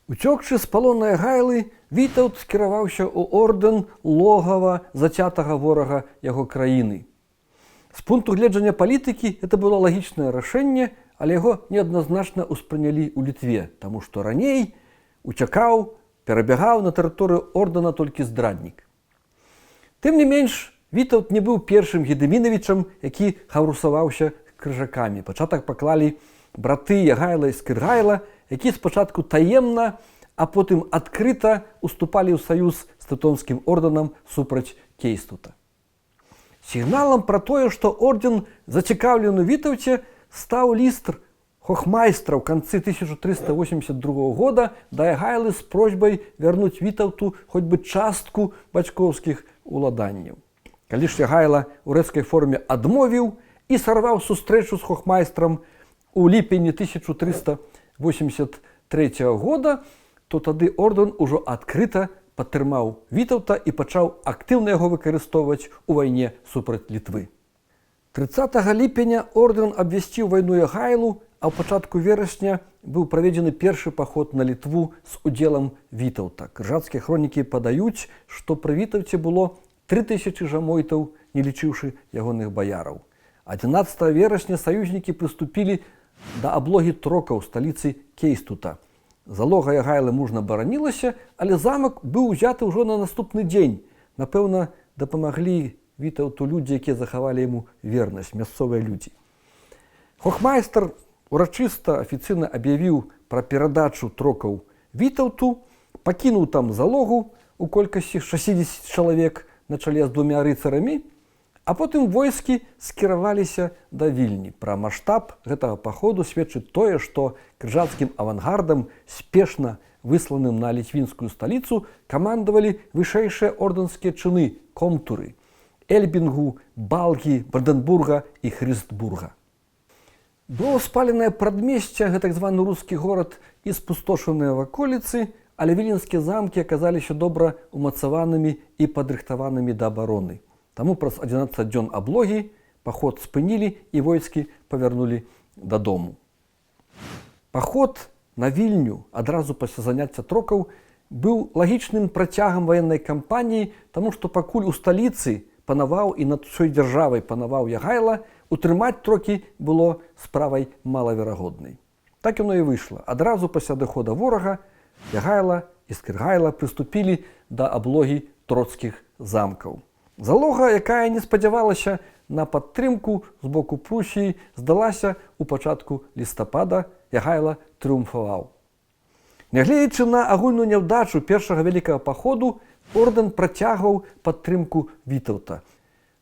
Уцёкшы з палона Ягайлы, Вітаўт скіраваўся ў ордэн логава зацятага ворага яго краіны. З пункту гледжання палітыкі это было лагічнае рашэнне, але яго неадназначна ўспрынялі ў Літве, таму што раней уцякаў, перабягаў на тэрыторыю ордэна толькі здраднік. Тым не менш, Вітаўт не быў першым Гедымінавічам, які хаўрусаваўся крыжакамі. Пачатак паклалі браты Ягайла і Скіргайла, які спачатку таемна, а потым адкрыта уступалі ў саюз з Тевтонскім ордэнам супраць Кейстута. Сігналам пра тое, што ордэн зацікаўлены ў Вітаўце, стаў ліст хохмайстра ў канцы 1382 года да Ягайлы з просьбай вярнуць Вітаўту хоць бы частку бацькоўскіх уладанняў. Калі ж Ягайла ў рэцкай форме адмовіў і сарваў сустрэчу з хохмайстрам у ліпені 1383 года, то тады ордэн ужо адкрыта падтрымаў Вітаўта і пачаў актыўна яго выкарыстоўваць у вайне супраць Літвы. 30 ліпеня ордэн абвясціў вайну Ягайлу, а ў пачатку верасня быў праведзены першы паход на Літву з удзелам Вітаўта. Крыжацкія хронікі падаюць, што пры Вітаўце было 3000 жамойтаў, не лічыўшы ягоных баяраў. 11 верасня саюзнікі прыступілі да аблогі Трокаў, сталіцы Кейстута. Залога Ягайлы мужна баранілася, але замак быў узяты ўжо на наступны дзень. Напэўна, дапамаглі Вітаўту людзі, якія захавалі яму вернасць, мясцовыя людзі. Хохмайстар урачыста афіцыйна аб'явіў пра перадачу Трокаў Вітаўту, пакінуў там залогу у колькасці 60 чалавек на чале з 2 рыцарамі, а потым войскі скіраваліся да Вільні. Пра маштаб гэтага паходу сведчыць тое, што крыжацкім авангардам, спешна высланым на ліцвінскую сталіцу, камандавалі вышэйшыя ордэнскія чыны комтуры Эльбінгу, Балгі, Бранденбурга і Хрыстбурга. Было спаленае прадмесце, гэта так званы рускі горад, і спустошаныя ваколіцы, але віленскія замкі аказаліся добра умацаванымі і падрыхтаванымі да абароны. Таму праз 11 дзён аблогі паход спынілі і войскі павярнулі дадому. Паход на Вільню адразу пасля заняцця Трокаў быў лагічным працягам ваеннай кампаніі, таму што пакуль у сталіцы панаваў і над усёй дзяржавай панаваў Ягайла, утрымаць Трокі было справай малаверагоднай. Так яно і выйшла. Адразу пасля адыхода ворага Ягайла і Скіргайла прыступілі да аблогі троцкіх замкаў. Залога, якая не спадзявалася на падтрымку з боку Прусіі, здалася ў пачатку лістапада. Ягайла трыумфаваў. Нягледзячы на агульную няўдачу першага вялікага паходу, ордэн працягваў падтрымку Вітаўта.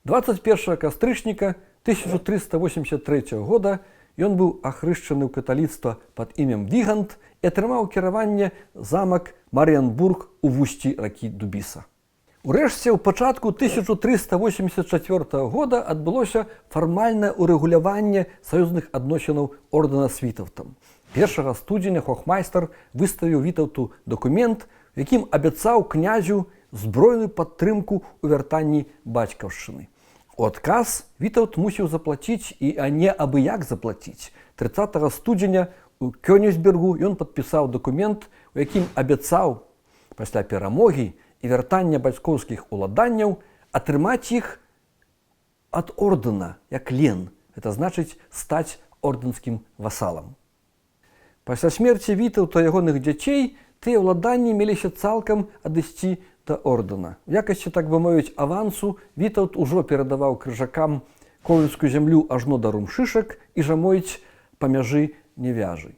21 кастрычніка 1383 года ён быў ахрышчаны ў каталіцтва пад імем Вігант і атрымаў кіраванне замак Марыянбург у вусці ракі Дубіса. Урэшце, у пачатку 1384 года адбылося фармальнае ўрэгуляванне саюзных адносінаў ордэна з Вітаўтам. 1 студзеня хохмайстар выставіў Вітаўту дакумент, у якім абяцаў князю збройную падтрымку ў вяртанні бацькаўшчыны. У адказ Вітаўт мусіў заплаціць, і не абы-як заплаціць. 30 студзеня у Кёнігсбергу ён падпісаў дакумент, у якім абяцаў пасля перамогі і вяртання бацькоўскіх уладанняў атрымаць іх ад ордэна, як лен. Это значыць стаць ордэнскім васалам. Пасля смерці Вітаўта і ягоных дзяцей тыя ўладанні меліся цалкам адысці да ордэна. У якасці, так бы мовіць, авансу Вітаўт ужо перадаваў крыжакам ковальскую зямлю ажно да румшышак і жамоіць па мяжы не вяжы.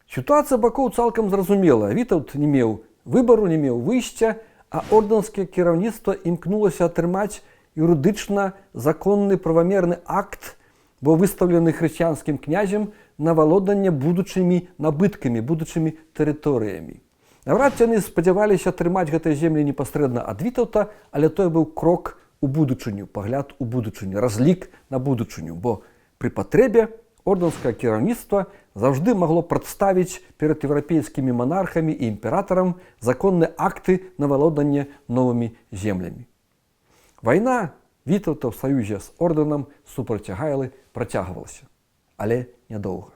Сітуацыя бакоў цалкам зразумела. Вітаўт не меў выбару, не меў выйсця, а ордэнскае кіраўніцтва імкнулася атрымаць юрыдычна законны правамерны акт, бо выстаўлены хрысціянскім князем на валоданне будучымі набыткамі, будучымі тэрыторыямі. Наўрад ці яны спадзяваліся атрымаць гэтыя землі непасрэдна ад Вітаўта, але той быў крок у будучыню, пагляд у будучыню, разлік на будучыню, бо пры патрэбе ордэнскае кіраўніцтва заўжды магло прадставіць перад еўрапейскімі манархамі і імператарам законныя акты на валоданне новымі землямі. Вайна Вітаўта ў саюзе з ордэнам супраць Ягайлы працягвалася, але нядоўга.